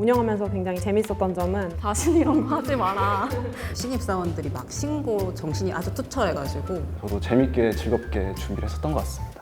운영하면서 굉장히 재밌었던 점은 다신 이런 거 하지 마라. 신입사원들이 막 신고 정신이 아주 투철해가지고 저도 재밌게 즐겁게 준비를 했었던 것 같습니다.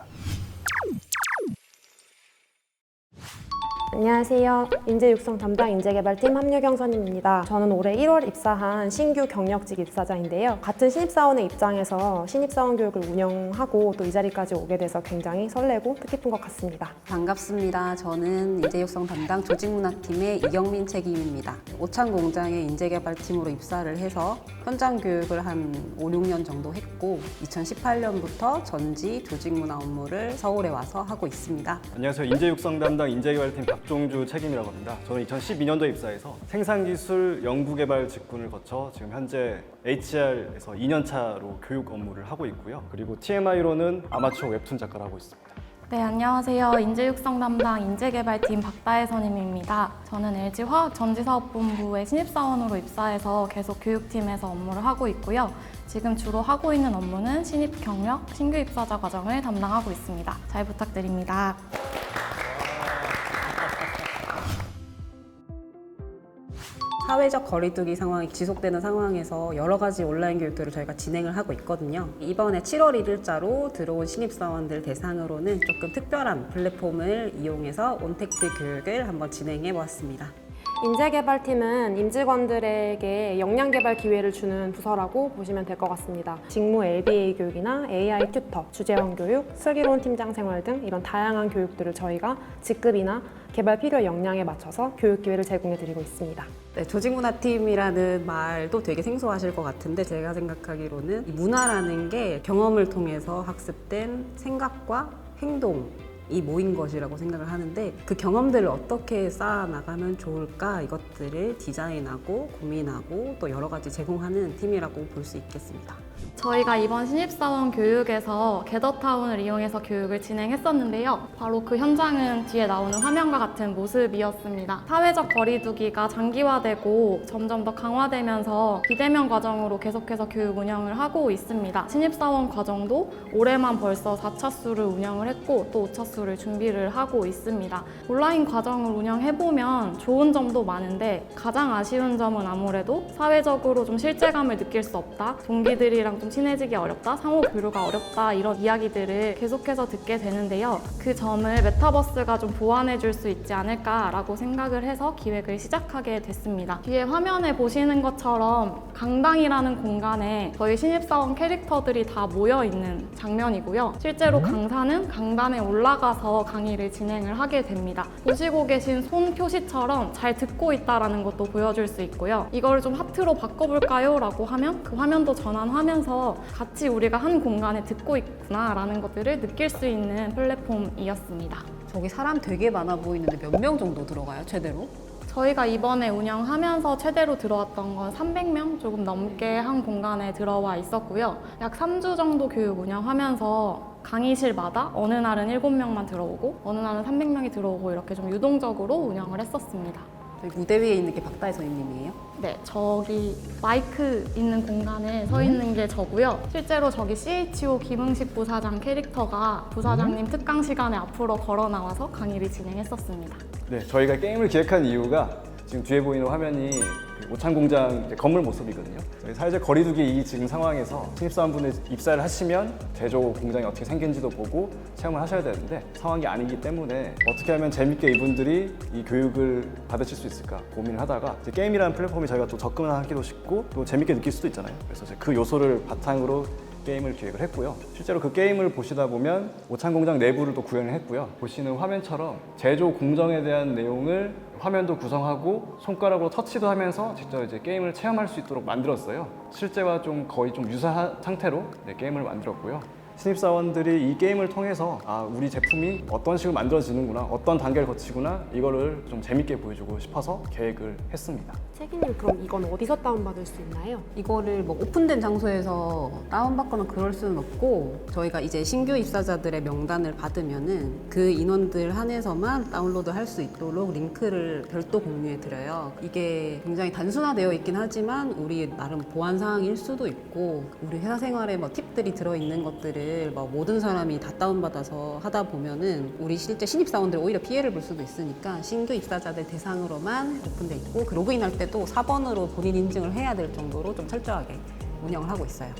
안녕하세요. 인재육성 담당 인재개발팀 함유경 선임입니다. 저는 올해 1월 입사한 신규 경력직 입사자인데요. 같은 신입사원의 입장에서 신입사원 교육을 운영하고 또 이 자리까지 오게 돼서 굉장히 설레고 뜻깊은 것 같습니다. 반갑습니다. 저는 인재육성 담당 조직문화팀의 이경민 책임입니다. 오창공장의 인재개발팀으로 입사를 해서 현장 교육을 한 5, 6년 정도 했고 2018년부터 전지 조직문화 업무를 서울에 와서 하고 있습니다. 안녕하세요. 인재육성 담당 인재개발팀 박종주 책임이라고 합니다. 저는 2012년도에 입사해서 생산기술 연구개발 직군을 거쳐 지금 현재 HR에서 2년차로 교육 업무를 하고 있고요. 그리고 TMI로는 아마추어 웹툰 작가를 하고 있습니다. 네, 안녕하세요. 인재육성 담당 인재개발팀 박다혜 선임입니다. 저는 LG화학 전지사업본부의 신입사원으로 입사해서 계속 교육팀에서 업무를 하고 있고요. 지금 주로 하고 있는 업무는 신입 경력, 신규 입사자 과정을 담당하고 있습니다. 잘 부탁드립니다. 사회적 거리두기 상황이 지속되는 상황에서 여러 가지 온라인 교육들을 저희가 진행을 하고 있거든요. 이번에 7월 1일자로 들어온 신입사원들 대상으로는 조금 특별한 플랫폼을 이용해서 온택트 교육을 한번 진행해 보았습니다. 인재개발팀은 임직원들에게 역량개발 기회를 주는 부서라고 보시면 될 것 같습니다. 직무 LBA 교육이나 AI 튜터, 주재원 교육, 슬기로운 팀장 생활 등 이런 다양한 교육들을 저희가 직급이나 개발 필요 역량에 맞춰서 교육 기회를 제공해 드리고 있습니다. 네, 조직문화팀이라는 말도 되게 생소하실 것 같은데 제가 생각하기로는 이 문화라는 게 경험을 통해서 학습된 생각과 행동이 모인 것이라고 생각을 하는데 그 경험들을 어떻게 쌓아나가면 좋을까 이것들을 디자인하고 고민하고 또 여러 가지 제공하는 팀이라고 볼 수 있겠습니다. 저희가 이번 신입사원 교육에서 게더타운을 이용해서 교육을 진행했었는데요. 바로 그 현장은 뒤에 나오는 화면과 같은 모습이었습니다. 사회적 거리두기가 장기화되고 점점 더 강화되면서 비대면 과정으로 계속해서 교육 운영을 하고 있습니다. 신입사원 과정도 올해만 벌써 4차수를 운영을 했고 또 5차수를 준비를 하고 있습니다. 온라인 과정을 운영해보면 좋은 점도 많은데 가장 아쉬운 점은 아무래도 사회적으로 좀 실제감을 느낄 수 없다. 동기들이랑 좀 친해지기 어렵다, 상호 교류가 어렵다 이런 이야기들을 계속해서 듣게 되는데요. 그 점을 메타버스가 좀 보완해 줄 수 있지 않을까라고 생각을 해서 기획을 시작하게 됐습니다. 뒤에 화면에 보시는 것처럼 강당이라는 공간에 저희 신입사원 캐릭터들이 다 모여 있는 장면이고요. 실제로 강사는 강단에 올라가서 강의를 진행을 하게 됩니다. 보시고 계신 손 표시처럼 잘 듣고 있다는 것도 보여줄 수 있고요. 이걸 좀 하트로 바꿔볼까요? 라고 하면 그 화면도 전환하면서 같이 우리가 한 공간에 듣고 있구나 라는 것들을 느낄 수 있는 플랫폼이었습니다. 저기 사람 되게 많아 보이는데 몇 명 정도 들어가요, 최대로? 저희가 이번에 운영하면서 최대로 들어왔던 건 300명 조금 넘게 한 공간에 들어와 있었고요. 약 3주 정도 교육 운영하면서 강의실마다 어느 날은 7명만 들어오고 어느 날은 300명이 들어오고 이렇게 좀 유동적으로 운영을 했었습니다. 저희 무대 위에 있는 게 박다혜 선임님이에요? 네, 저기 마이크 있는 공간에 서 있는 게 저고요. 실제로 저기 CHO 김응식 부사장 캐릭터가 부사장님 특강 시간에 앞으로 걸어 나와서 강의를 진행했었습니다. 네, 저희가 게임을 기획한 이유가 지금 뒤에 보이는 화면이 오창공장 건물 모습이거든요. 저희 사회적 거리두기 이 지금 상황에서 신입사원분들 입사를 하시면 제조 공장이 어떻게 생긴지도 보고 체험을 하셔야 되는데 상황이 아니기 때문에 어떻게 하면 재밌게 이분들이 이 교육을 받으실 수 있을까 고민을 하다가 이제 게임이라는 플랫폼이 저희가 또 접근하기도 쉽고 또 재밌게 느낄 수도 있잖아요. 그래서 이제 그 요소를 바탕으로 게임을 기획을 했고요. 실제로 그 게임을 보시다 보면 오창공장 내부를 또 구현을 했고요. 보시는 화면처럼 제조 공정에 대한 내용을 화면도 구성하고 손가락으로 터치도 하면서 직접 이제 게임을 체험할 수 있도록 만들었어요. 실제와 좀 거의 좀 유사한 상태로 게임을 만들었고요. 신입사원들이 이 게임을 통해서 우리 제품이 어떤 식으로 만들어지는구나, 어떤 단계를 거치구나 이거를 좀 재밌게 보여주고 싶어서 계획을 했습니다. 책임님, 그럼 이건 어디서 다운받을 수 있나요? 이거를 뭐 오픈된 장소에서 다운받거나 그럴 수는 없고 저희가 이제 신규 입사자들의 명단을 받으면은 그 인원들 한해서만 다운로드 할 수 있도록 링크를 별도 공유해 드려요. 이게 굉장히 단순화되어 있긴 하지만 우리 나름 보안 사항일 수도 있고 우리 회사 생활에 뭐 팁들이 들어있는 것들을 콘텐츠를 뭐 모든 사람이 다 다운받아서 하다 보면은 우리 실제 신입사원들이 오히려 피해를 볼 수도 있으니까 신규 입사자들 대상으로만 오픈돼 있고 그 로그인할 때도 4번으로 본인 인증을 해야 될 정도로 좀 철저하게 운영을 하고 있어요.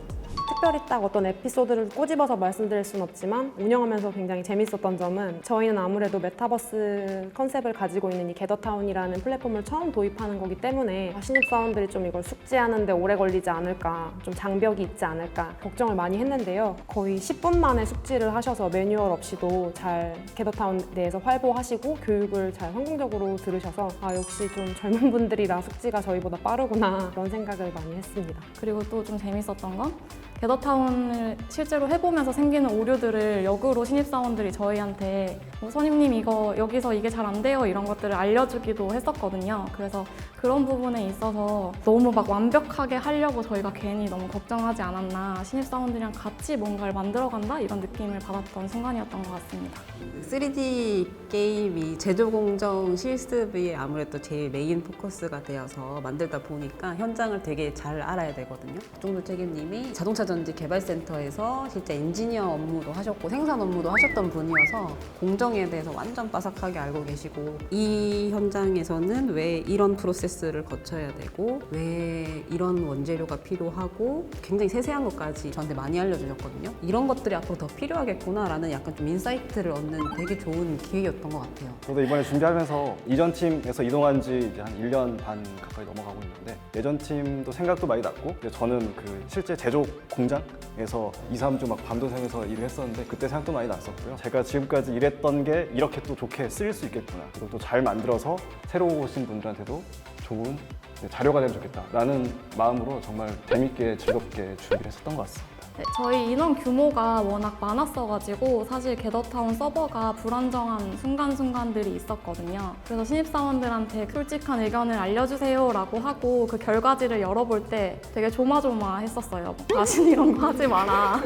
특별히 딱 어떤 에피소드를 꼬집어서 말씀드릴 수는 없지만 운영하면서 굉장히 재밌었던 점은 저희는 아무래도 메타버스 컨셉을 가지고 있는 이 게더타운이라는 플랫폼을 처음 도입하는 거기 때문에 신입사원들이 좀 이걸 숙지하는데 오래 걸리지 않을까, 좀 장벽이 있지 않을까 걱정을 많이 했는데요. 거의 10분 만에 숙지를 하셔서 매뉴얼 없이도 잘 게더타운 내에서 활보하시고 교육을 잘 성공적으로 들으셔서 아 역시 좀 젊은 분들이라 숙지가 저희보다 빠르구나 그런 생각을 많이 했습니다. 그리고 또 좀 재밌었던 건 게더타운을 실제로 해보면서 생기는 오류들을 역으로 신입사원들이 저희한테 선임님 이거 여기서 이게 잘 안 돼요 이런 것들을 알려주기도 했었거든요. 그래서 그런 부분에 있어서 너무 막 완벽하게 하려고 저희가 괜히 너무 걱정하지 않았나, 신입사원들이랑 같이 뭔가를 만들어간다 이런 느낌을 받았던 순간이었던 것 같습니다. 3D 게임이 제조 공정 실습이 아무래도 제일 메인 포커스가 되어서 만들다 보니까 현장을 되게 잘 알아야 되거든요. 박종도 책임님이 자동차 전지 개발센터에서 실제 엔지니어 업무도 하셨고 생산 업무도 하셨던 분이어서 공정에 대해서 완전 빠삭하게 알고 계시고 이 현장에서는 왜 이런 프로세스를 거쳐야 되고 왜 이런 원재료가 필요하고 굉장히 세세한 것까지 저한테 많이 알려주셨거든요. 이런 것들이 앞으로 더 필요하겠구나라는 약간 좀 인사이트를 얻는 되게 좋은 기회였던 것 같아요. 저도 이번에 준비하면서 이전 팀에서 이동한 지 이제 한 1년 반 가까이 넘어가고 있는데 예전 팀도 생각도 많이 났고 이제 저는 그 실제 제조 공장에서 2, 3주 막 밤도 새면서 일을 했었는데 그때 생각도 많이 났었고요. 제가 지금까지 일했던 게 이렇게 또 좋게 쓰일 수 있겠구나. 그리고 또 잘 만들어서 새로 오신 분들한테도 좋은 자료가 되면 좋겠다라는 마음으로 정말 재밌게 즐겁게 준비를 했었던 것 같습니다. 네, 저희 인원 규모가 워낙 많았어가지고 사실 게더타운 서버가 불안정한 순간순간들이 있었거든요. 그래서 신입사원들한테 솔직한 의견을 알려주세요 라고 하고 그 결과지를 열어볼 때 되게 조마조마했었어요. 다시는 이런 거 하지 마라.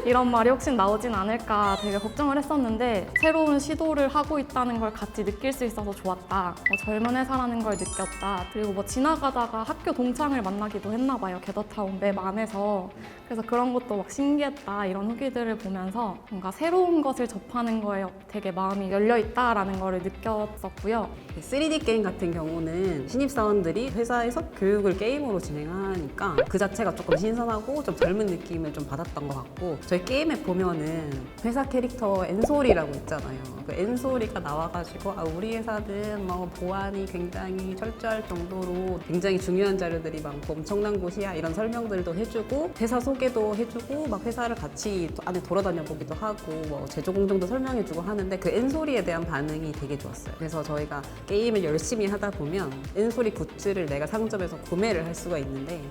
이런 말이 혹시 나오진 않을까 되게 걱정을 했었는데 새로운 시도를 하고 있다는 걸 같이 느낄 수 있어서 좋았다. 젊은 회사라는 걸 느꼈다. 그리고 뭐 지나가다가 학교 동창을 만나기도 했나 봐요. 게더타운 맵 안에서. 그래서 그런 것도 막 신기했다 이런 후기들을 보면서 뭔가 새로운 것을 접하는 거에 되게 마음이 열려있다라는 거를 느꼈었고요. 3D 게임 같은 경우는 신입사원들이 회사에서 교육을 게임으로 진행하니까 그 자체가 조금 신선하고 좀 젊은 느낌을 좀 받았던 것 같고 저희 게임에 보면은 회사 캐릭터 엔솔이라고 있잖아요. 그 엔솔이가 나와가지고 아, 우리 회사는 뭐 보안이 굉장히 철저할 정도로 굉장히 중요한 자료들이 많고 엄청난 곳이야 이런 설명들도 해주고 회사 소개도 해주고 막 회사를 같이 안에 돌아다녀 보기도 하고 뭐 제조 공정도 설명해주고 하는데 그 엔솔이에 대한 반응이 되게 좋았어요. 그래서 저희가 게임을 열심히 하다 보면 엔솔이 굿즈를 내가 상점에서 구매를 할 수가 있는데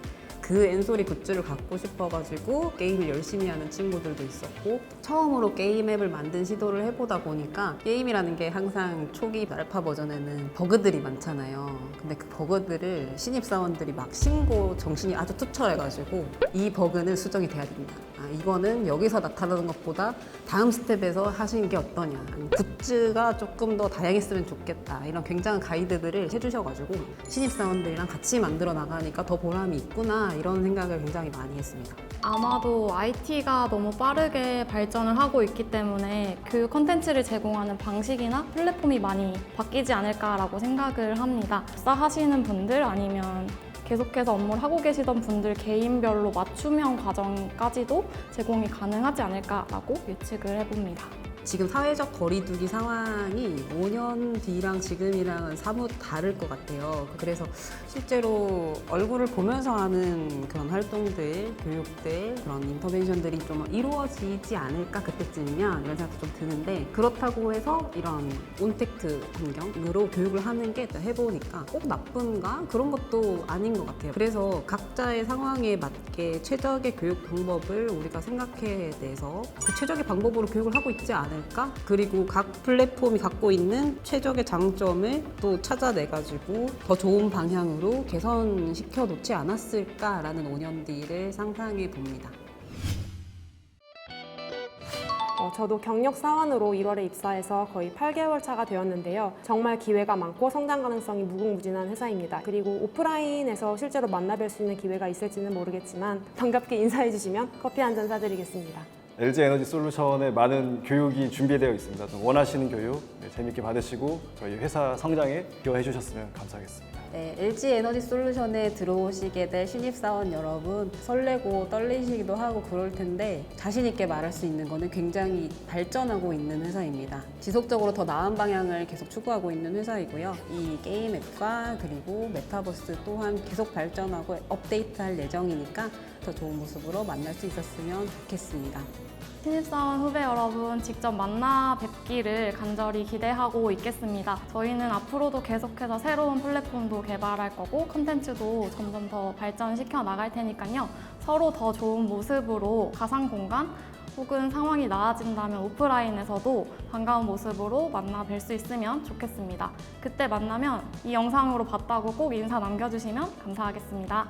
그 엔솔이 굿즈를 갖고 싶어가지고 게임을 열심히 하는 친구들도 있었고 처음으로 게임 앱을 만든 시도를 해보다 보니까 게임이라는 게 항상 초기 알파 버전에는 버그들이 많잖아요. 근데 그 버그들을 신입사원들이 막 신고 정신이 아주 투철해가지고 이 버그는 수정이 돼야 된다. 아, 이거는 여기서 나타나는 것보다 다음 스텝에서 하시는 게 어떠냐. 굿즈가 조금 더 다양했으면 좋겠다. 이런 굉장한 가이드들을 해주셔가지고 신입사원들이랑 같이 만들어 나가니까 더 보람이 있구나. 이런 생각을 굉장히 많이 했습니다. 아마도 IT가 너무 빠르게 발전을 하고 있기 때문에 교육 콘텐츠를 제공하는 방식이나 플랫폼이 많이 바뀌지 않을까라고 생각을 합니다. 입사하시는 분들 아니면 계속해서 업무를 하고 계시던 분들 개인별로 맞춤형 과정까지도 제공이 가능하지 않을까라고 예측을 해봅니다. 지금 사회적 거리두기 상황이 5년 뒤랑 지금이랑은 사뭇 다를 것 같아요. 그래서 실제로 얼굴을 보면서 하는 그런 활동들, 교육들, 그런 인터벤션들이 좀 이루어지지 않을까 그때쯤이면 이런 생각도 좀 드는데 그렇다고 해서 이런 온택트 환경으로 교육을 하는 게 해보니까 꼭 나쁜가? 그런 것도 아닌 것 같아요. 그래서 각자의 상황에 맞게 최적의 교육 방법을 우리가 생각해내서 그 최적의 방법으로 교육을 하고 있지 않을까? 그리고 각 플랫폼이 갖고 있는 최적의 장점을 또 찾아내가지고 더 좋은 방향으로 개선시켜 놓지 않았을까라는 5년 뒤를 상상해 봅니다. 저도 경력 사원으로 1월에 입사해서 거의 8개월 차가 되었는데요. 정말 기회가 많고 성장 가능성이 무궁무진한 회사입니다. 그리고 오프라인에서 실제로 만나뵐 수 있는 기회가 있을지는 모르겠지만 반갑게 인사해 주시면 커피 한 잔 사드리겠습니다. LG 에너지 솔루션에 많은 교육이 준비되어 있습니다. 좀 원하시는 교육 재밌게 받으시고 저희 회사 성장에 기여해 주셨으면 감사하겠습니다. 네, LG 에너지 솔루션에 들어오시게 될 신입사원 여러분 설레고 떨리시기도 하고 그럴 텐데 자신 있게 말할 수 있는 거는 굉장히 발전하고 있는 회사입니다. 지속적으로 더 나은 방향을 계속 추구하고 있는 회사이고요. 이 게임 앱과 그리고 메타버스 또한 계속 발전하고 업데이트할 예정이니까 더 좋은 모습으로 만날 수 있었으면 좋겠습니다. 신입사원 후배 여러분 직접 만나 뵙기를 간절히 기대하고 있겠습니다. 저희는 앞으로도 계속해서 새로운 플랫폼도 개발할 거고 콘텐츠도 점점 더 발전시켜 나갈 테니까요. 서로 더 좋은 모습으로 가상 공간 혹은 상황이 나아진다면 오프라인에서도 반가운 모습으로 만나 뵐 수 있으면 좋겠습니다. 그때 만나면 이 영상으로 봤다고 꼭 인사 남겨주시면 감사하겠습니다.